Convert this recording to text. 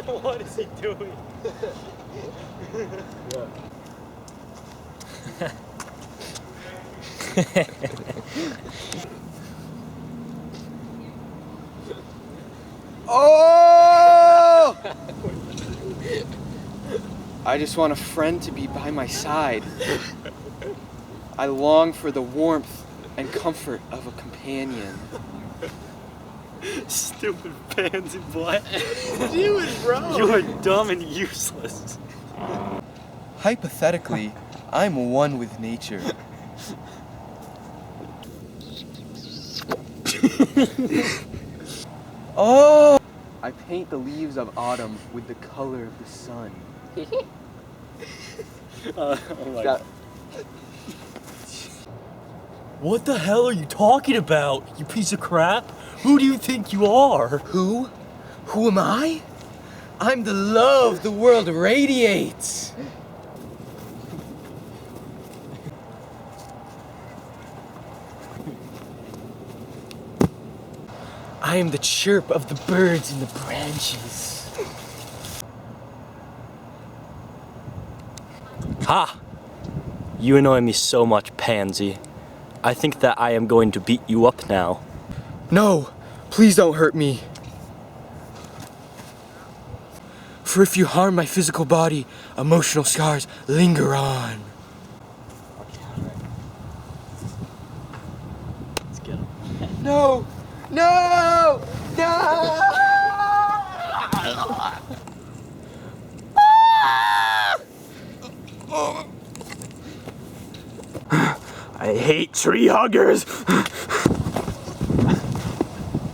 What is he doing? Oh! I just want a friend to be by my side. I long for the warmth and comfort of a companion. Stupid pansy boy. Dude, bro. You are dumb and useless. Hypothetically, I'm one with nature. Oh! I paint the leaves of autumn with the color of the sun. Oh my God. What the hell are you talking about, you piece of crap? Who do you think you are? Who? Who am I? I'm the love the world radiates. I am the chirp of the birds in the branches. Ha! You annoy me so much, pansy. I think that I am going to beat you up now. No, please don't hurt me. For if you harm my physical body, emotional scars linger on. Let's get him. No! No! No! I hate tree huggers!